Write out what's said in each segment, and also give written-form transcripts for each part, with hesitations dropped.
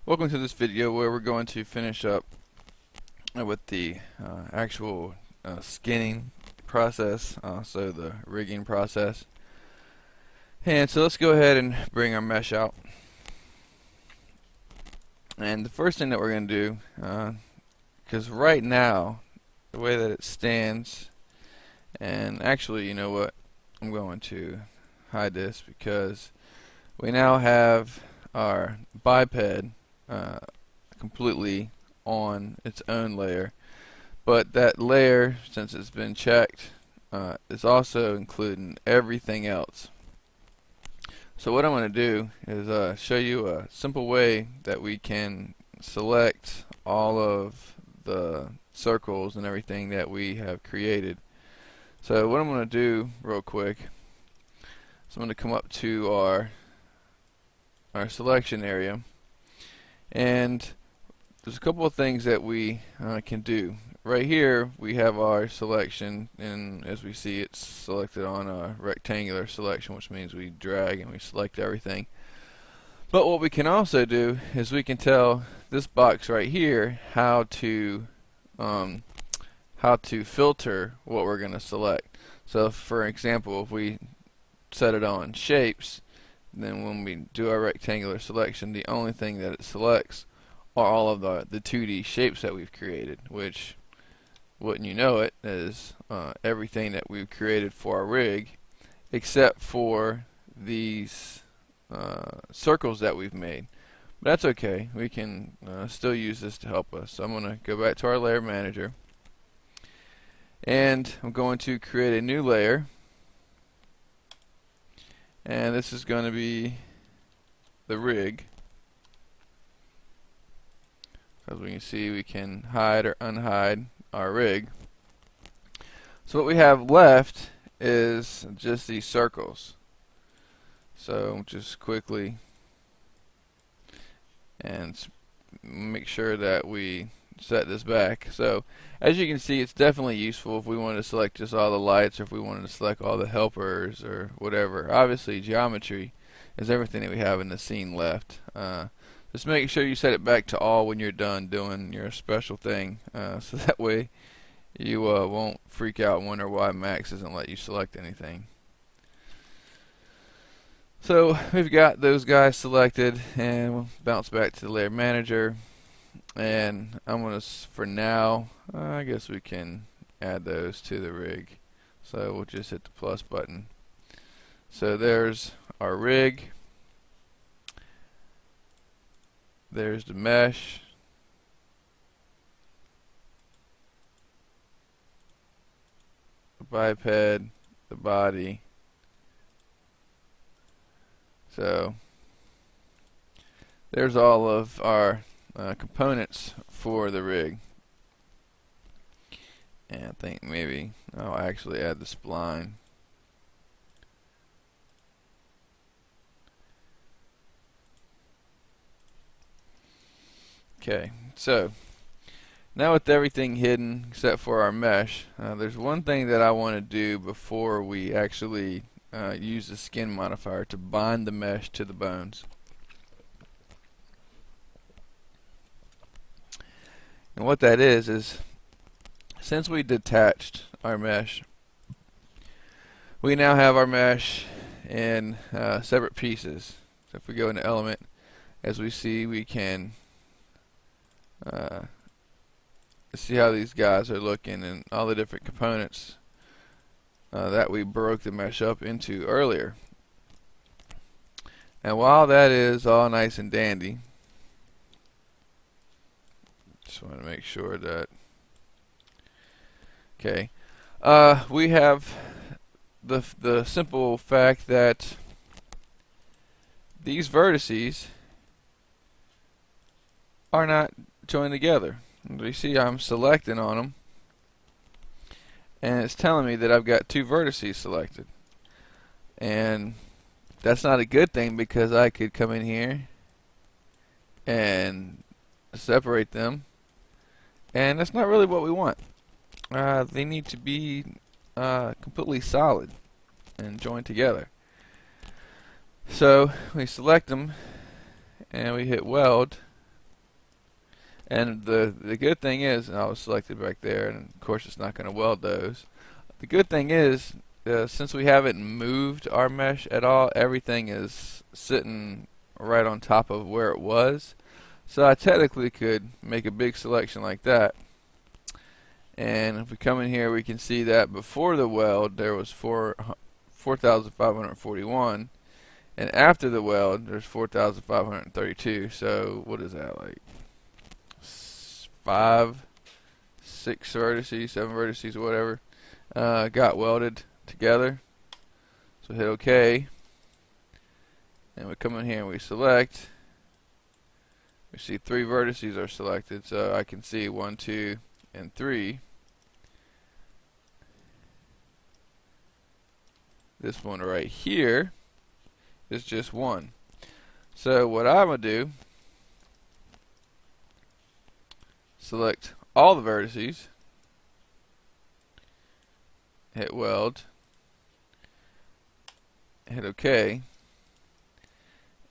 Welcome to this video where we're going to finish up with the actual skinning process, so the rigging process. And so let's go ahead and bring our mesh out. And the first thing that we're going to do, because right now, the way that it stands, and actually, you know what, I'm going to hide this because we now have our biped completely on its own layer, but that layer, since it's been checked, is also including everything else. So what I'm going to do is show you a simple way that we can select all of the circles and everything that we have created. So what I'm going to do real quick is I'm going to come up to our selection area, and there's a couple of things that we can do. Right here we have our selection, and as we see, it's selected on a rectangular selection, which means we drag and we select everything. But what we can also do is we can tell this box right here how to filter what we're going to select. So for example, if we set it on shapes, then when we do our rectangular selection, the only thing that it selects are all of the 2D shapes that we've created, which, wouldn't you know it, is everything that we've created for our rig, except for these circles that we've made. But that's okay. We can still use this to help us. So I'm going to go back to our layer manager, and I'm going to create a new layer. And this is going to be the rig. As we can see, we can hide or unhide our rig. So what we have left is just these circles. So just quickly and make sure that we set this back. So as you can see, it's definitely useful if we wanted to select just all the lights, or if we wanted to select all the helpers or whatever. Obviously geometry is everything that we have in the scene left. Just make sure you set it back to all when you're done doing your special thing, so that way you won't freak out and wonder why Max doesn't let you select anything. So we've got those guys selected, and we'll bounce back to the layer manager. And I'm going to, for now, I guess we can add those to the rig. So we'll just hit the plus button. So there's our rig. There's the mesh. The biped, the body. So there's all of our components for the rig. And I think maybe I'll actually add the spline. Okay, so now with everything hidden except for our mesh, there's one thing that I want to do before we actually use the skin modifier to bind the mesh to the bones. And what that is since we detached our mesh, we now have our mesh in separate pieces. So if we go into element, as we see, we can see how these guys are looking and all the different components that we broke the mesh up into earlier. And while that is all nice and dandy, just want to make sure that, okay, we have the simple fact that these vertices are not joined together. You see I'm selecting on them, and it's telling me that I've got two vertices selected. And that's not a good thing, because I could come in here and separate them, and that's not really what we want. They need to be completely solid and joined together. So we select them and we hit weld, And the good thing is, and I was selected back there, and of course it's not going to weld those. The good thing is, since we haven't moved our mesh at all, everything is sitting right on top of where it was. So I technically could make a big selection like that. And if we come in here, we can see that before the weld there was 4,541, and after the weld there's 4,532. So what is that, like 5, 6 vertices, 7 vertices, or whatever, got welded together. So hit OK, and we come in here and we select. We see 3 vertices are selected, so I can see 1, 2, and 3. This one right here is just 1. So what I'm going to do, select all the vertices, hit weld, hit OK,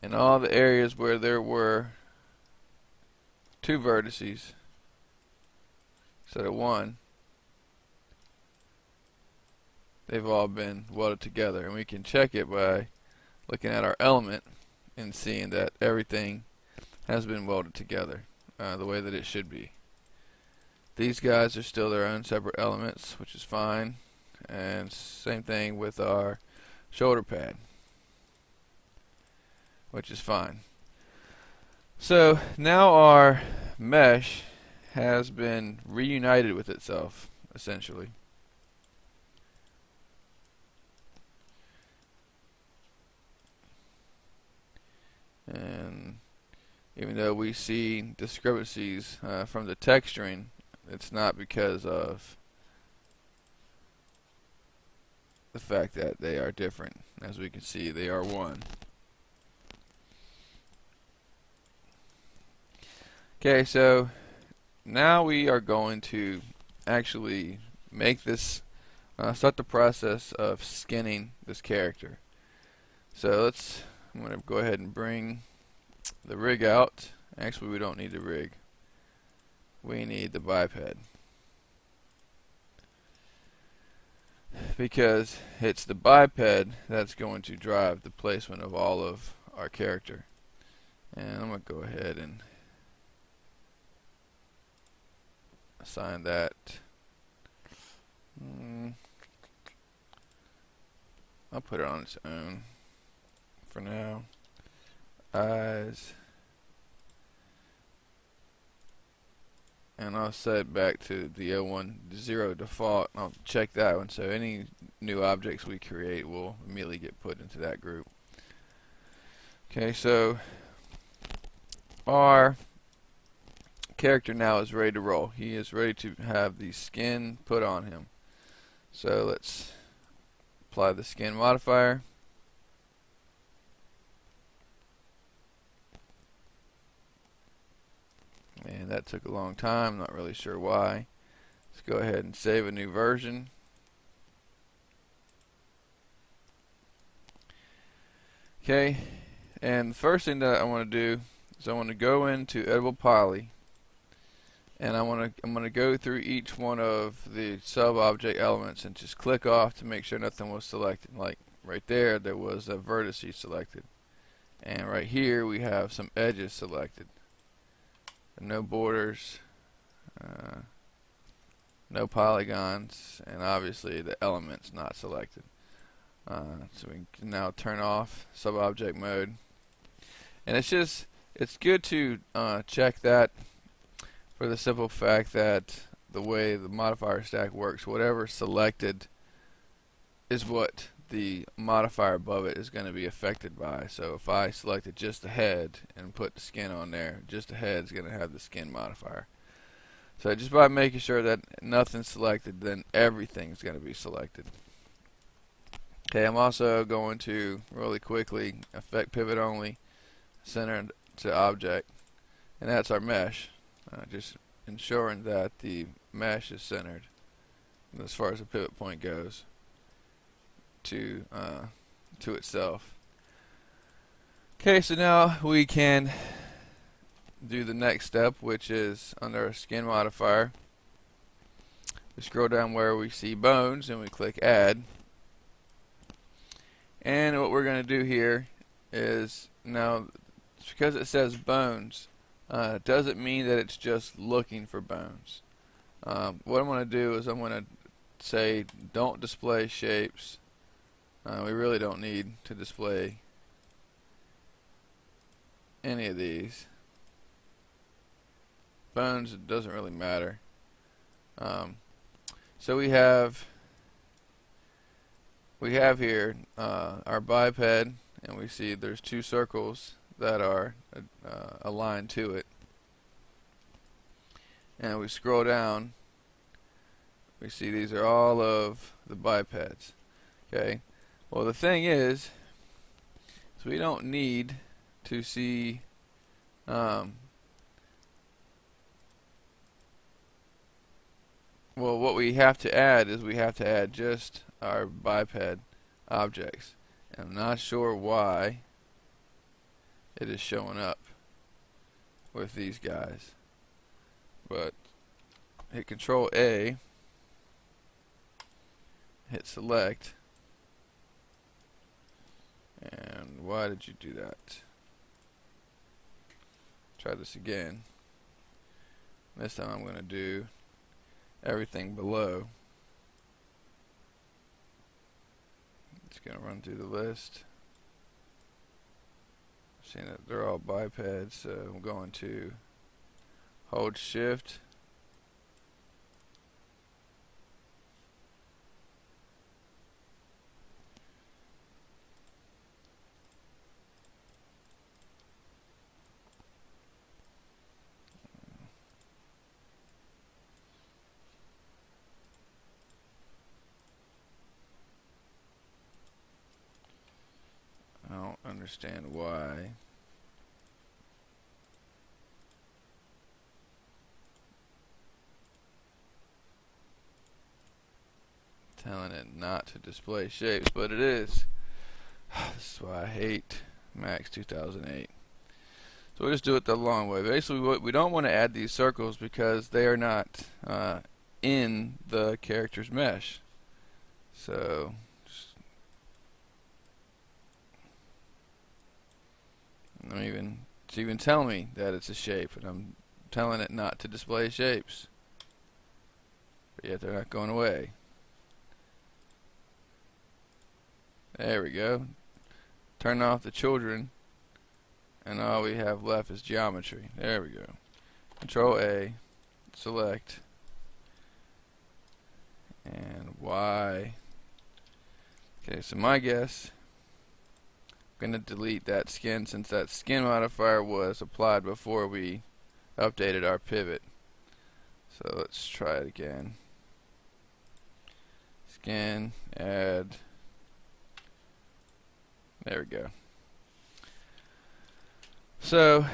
and all the areas where there were 2 vertices instead of 1, they've all been welded together. And we can check it by looking at our element and seeing that everything has been welded together the way that it should be. These guys are still their own separate elements, which is fine, and same thing with our shoulder pad, which is fine. So now our mesh has been reunited with itself, essentially. And even though we see discrepancies from the texturing, it's not because of the fact that they are different. As we can see, they are one. Okay, so now we are going to actually make this, start the process of skinning this character. So I'm going to go ahead and bring the rig out. Actually, we don't need the rig. We need the biped, because it's the biped that's going to drive the placement of all of our character. And I'm going to go ahead and assign that. I'll put it on its own for now. Eyes. And I'll set it back to the 0 default. I'll check that one, so any new objects we create will immediately get put into that group. Okay, so our character now is ready to roll. He is ready to have the skin put on him. So let's apply the skin modifier. And that took a long time, not really sure why. Let's go ahead and save a new version. Okay, and the first thing that I want to do is I want to go into Editable Poly, and I'm going to go through each one of the sub-object elements and just click off to make sure nothing was selected. Like right there was a vertice selected, and right here we have some edges selected. No borders, no polygons, and obviously the element's not selected. So we can now turn off sub-object mode. And it's good to check that, for the simple fact that the way the modifier stack works, whatever selected is what the modifier above it is going to be affected by. So if I selected just the head and put the skin on there, just the head is going to have the skin modifier. So just by making sure that nothing's selected, then everything's going to be selected. Okay, I'm also going to really quickly affect pivot only, center to object, and that's our mesh. Just ensuring that the mesh is centered as far as the pivot point goes to itself. Okay, so now we can do the next step, which is under our skin modifier. We scroll down where we see bones and we click add. And what we're going to do here is, now because it says bones, it doesn't mean that it's just looking for bones. What I'm going to do is I'm going to say don't display shapes. We really don't need to display any of these. Bones, it doesn't really matter. So we have here our biped, and we see there's two circles that are aligned to it. And we scroll down, we see these are all of the bipeds. Okay. Well, the thing is we don't need to see well, what we have to add is we have to add just our biped objects. And I'm not sure why it is showing up with these guys. But hit Control A, hit select, and why did you do that? Try this again. This time I'm going to do everything below. It's going to run through the list. Seeing that they're all bipeds, so I'm going to hold shift, I don't understand why. Telling it not to display shapes, but it is. This is why I hate Max 2008. So we'll just do it the long way. Basically, we don't want to add these circles because they are not in the character's mesh. So it's even telling me that it's a shape, and I'm telling it not to display shapes. But yet they're not going away. There we go. Turn off the children, and all we have left is geometry. There we go. Control A, select, and Y. Okay, so my guess, I'm going to delete that skin since that skin modifier was applied before we updated our pivot. So let's try it again. Skin, add. There we go. So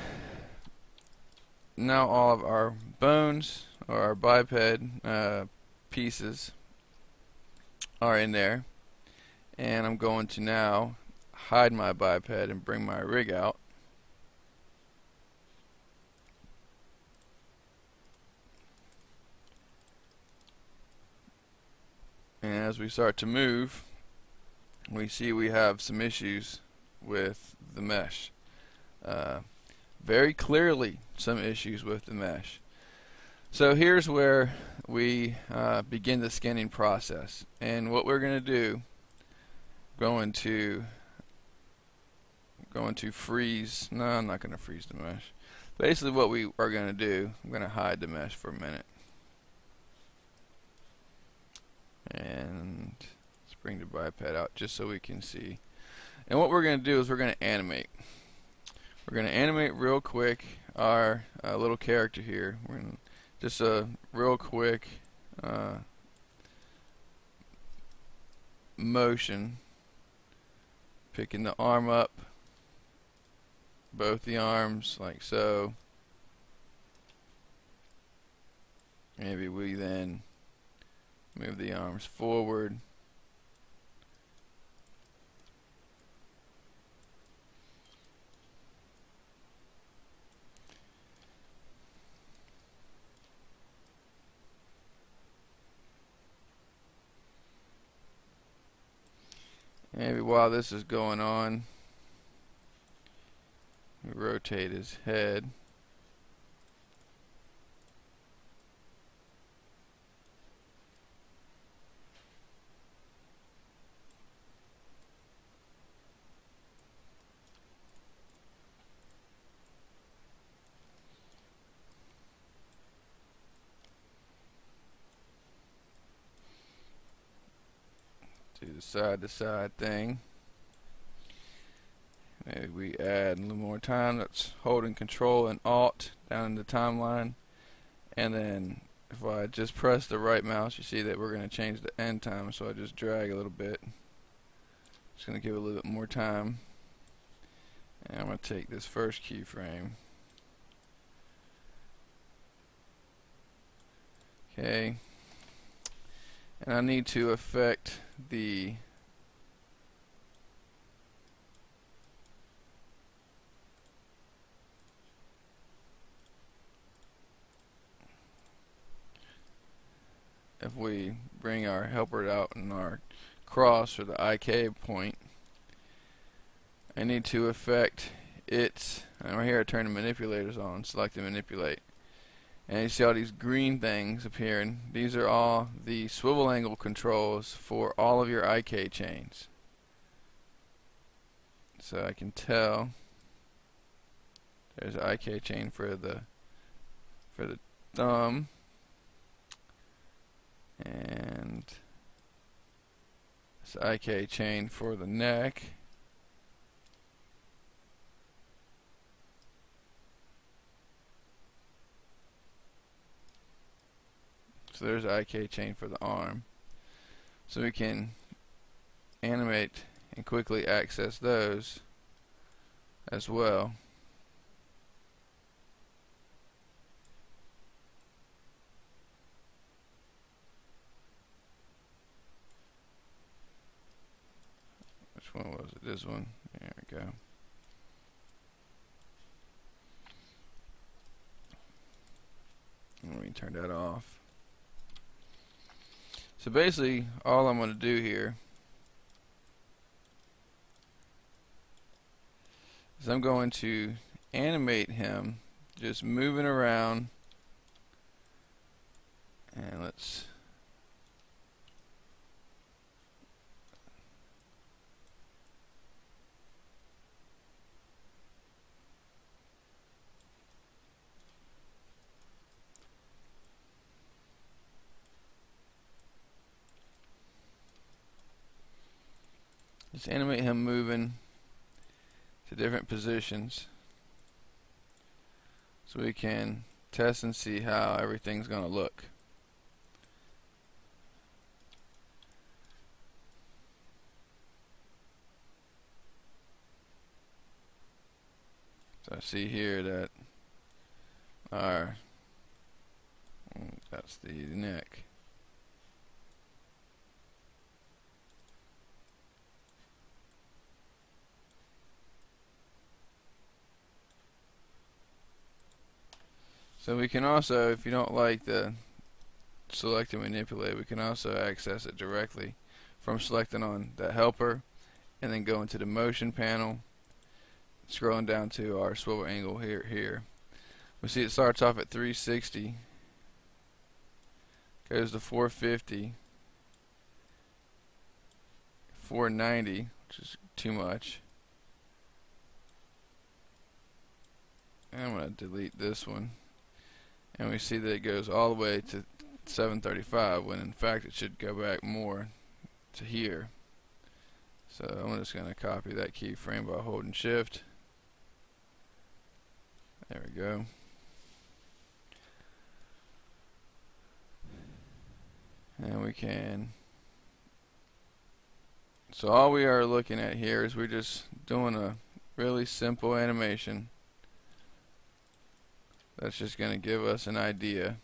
now all of our bones, or our biped pieces, are in there, and I'm going to now hide my biped and bring my rig out. And as we start to move, we see we have some issues with the mesh. Very clearly some issues with the mesh. So here's where we begin the skinning process. And what we're going to do, going to freeze. No, I'm not going to freeze the mesh. Basically what we are going to do, I'm going to hide the mesh for a minute. And let's bring the biped out just so we can see. And what we're going to do is we're going to animate. We're going to animate real quick our little character here. We're going to just a real quick motion, picking the arm up, both the arms like so. Maybe we then move the arms forward. Maybe while this is going on, we rotate his head. Do the side to side thing. Maybe we add a little more time. That's holding Control and Alt down in the timeline. And then if I just press the right mouse, you see that we're going to change the end time. So I just drag a little bit. Just going to give it a little bit more time. And I'm going to take this first keyframe. Okay. And I need to affect the if we bring our helper out in our cross or the IK point, I need to affect its, and right here I turn the manipulators on, select and manipulate. And you see all these green things appearing. These are all the swivel angle controls for all of your IK chains. So I can tell there's an IK chain for the thumb, and this IK chain for the neck. So there's an IK chain for the arm. So we can animate and quickly access those as well. Which one was it? This one. There we go. Let me turn that off. So basically, all I'm going to do here is I'm going to animate him just moving around, and let's just animate him moving to different positions so we can test and see how everything's going to look. So I see here that that's the neck. So we can also, if you don't like the select and manipulate, we can also access it directly from selecting on the helper and then go into the motion panel, scrolling down to our swivel angle here. We see it starts off at 360, goes to 450, 490, which is too much. And I'm going to delete this one. And we see that it goes all the way to 735 when in fact it should go back more to here. So I'm just going to copy that keyframe by holding shift. There we go. And we can, so all we are looking at here is we're just doing a really simple animation that's just going to give us an idea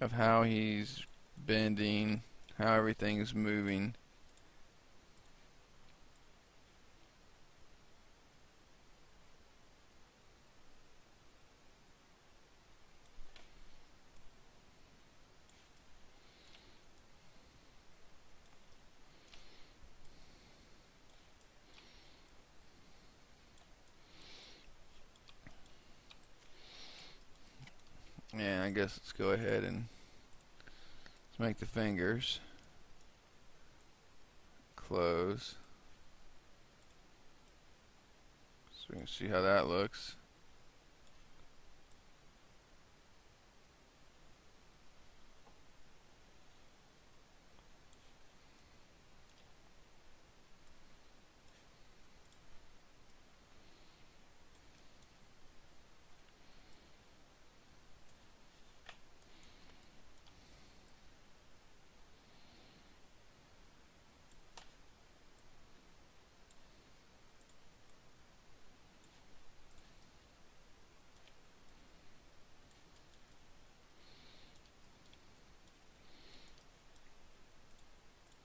of how he's bending, how everything's moving. And I guess let's go ahead and let's make the fingers close so we can see how that looks.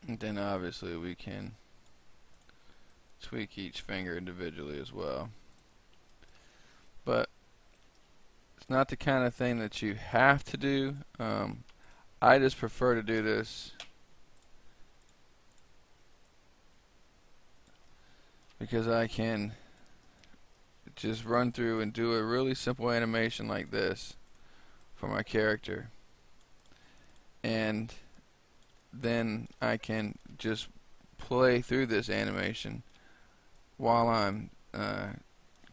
And then obviously we can tweak each finger individually as well. But it's not the kind of thing that you have to do. I just prefer to do this because I can just run through and do a really simple animation like this for my character, and then I can just play through this animation while I'm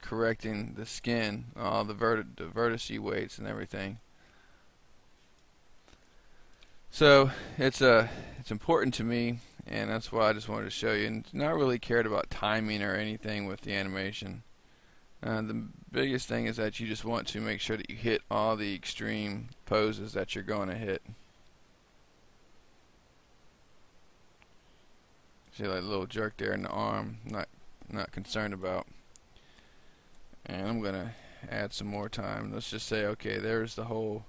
correcting the skin, all the vertice weights and everything. So it's important to me, and that's why I just wanted to show you. And not really cared about timing or anything with the animation. The biggest thing is that you just want to make sure that you hit all the extreme poses that you're going to hit. See, like a little jerk there in the arm, not concerned about. And I'm gonna add some more time. Let's just say, okay, there's the whole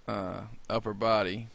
upper body.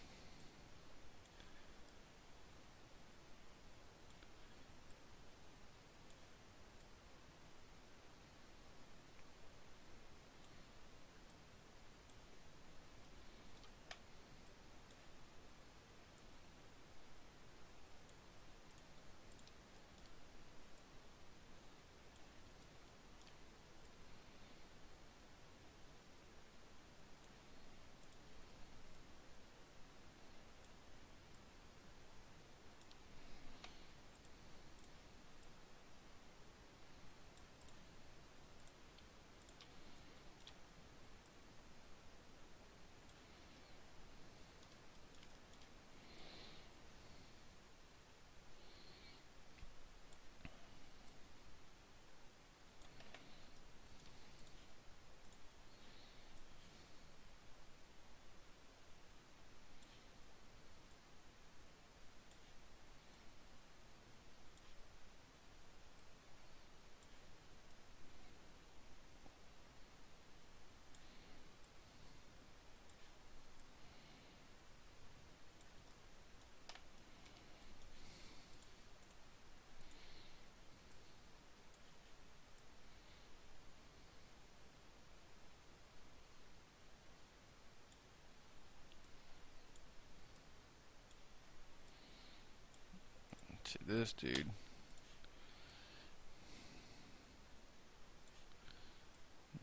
See, this dude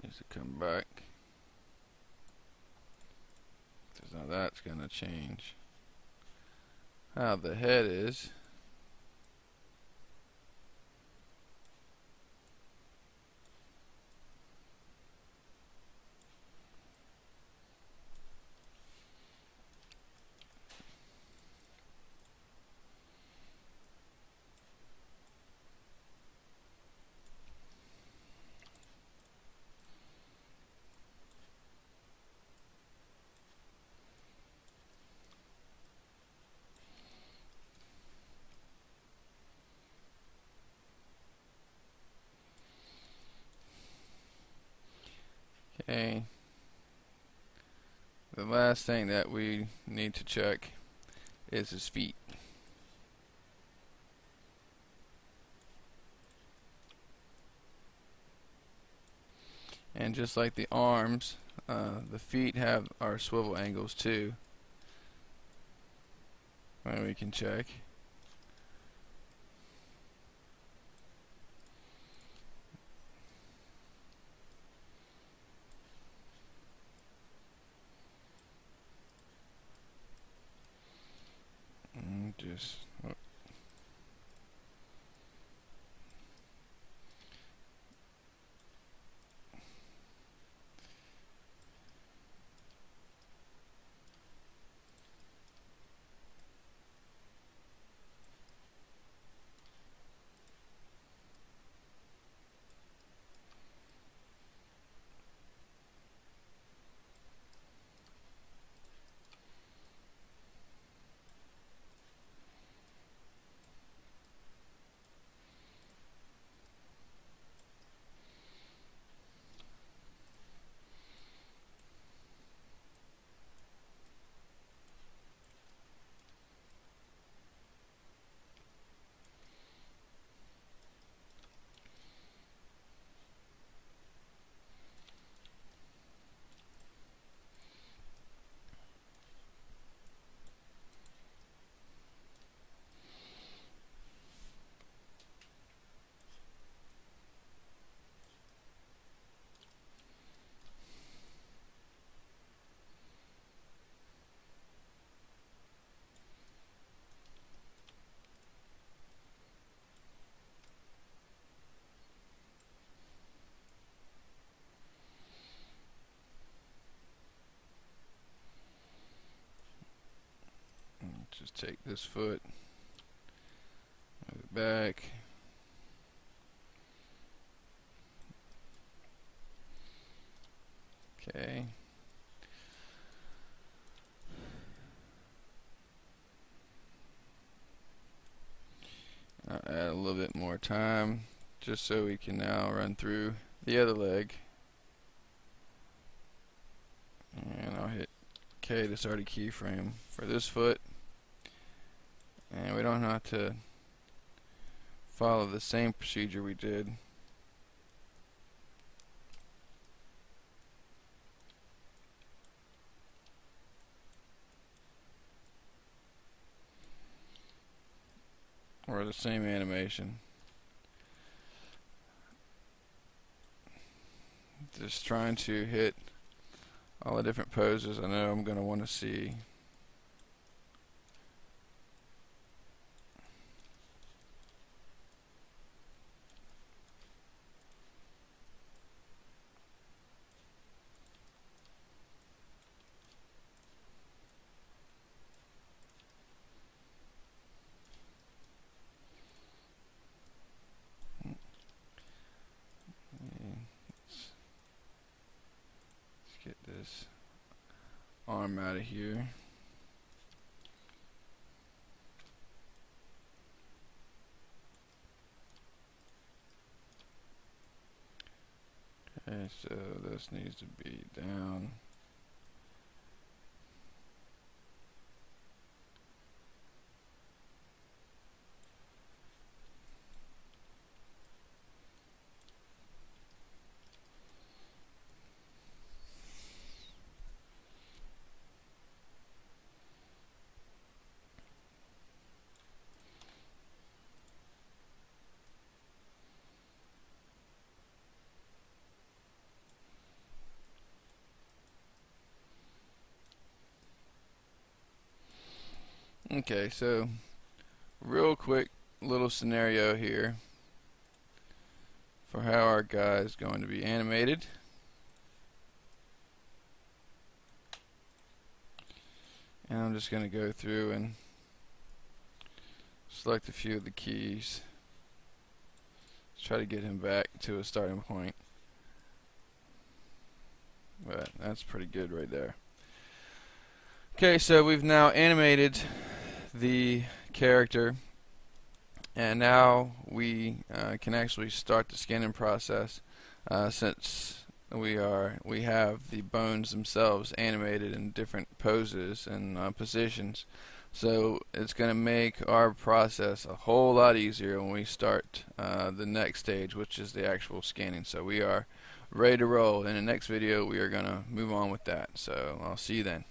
needs to come back. So now that's gonna change how the head is. Okay. The last thing that we need to check is his feet. And just like the arms, the feet have our swivel angles too. And we can check. just take this foot, move it back. Okay. I'll add a little bit more time just so we can now run through the other leg. And I'll hit K to start a keyframe for this foot. And we don't have to follow the same procedure we did. Or the same animation. Just trying to hit all the different poses I know I'm going to want to see. Let's get this arm out of here. Okay, so this needs to be down. Okay, so real quick little scenario here for how our guy is going to be animated. And I'm just going to go through and select a few of the keys. Let's try to get him back to a starting point. But that's pretty good right there. Okay, so we've now animated the character, and now we can actually start the scanning process since we have the bones themselves animated in different poses and positions. So it's going to make our process a whole lot easier when we start the next stage, which is the actual scanning. So we are ready to roll. In the next video we are going to move on with that. So I'll see you then.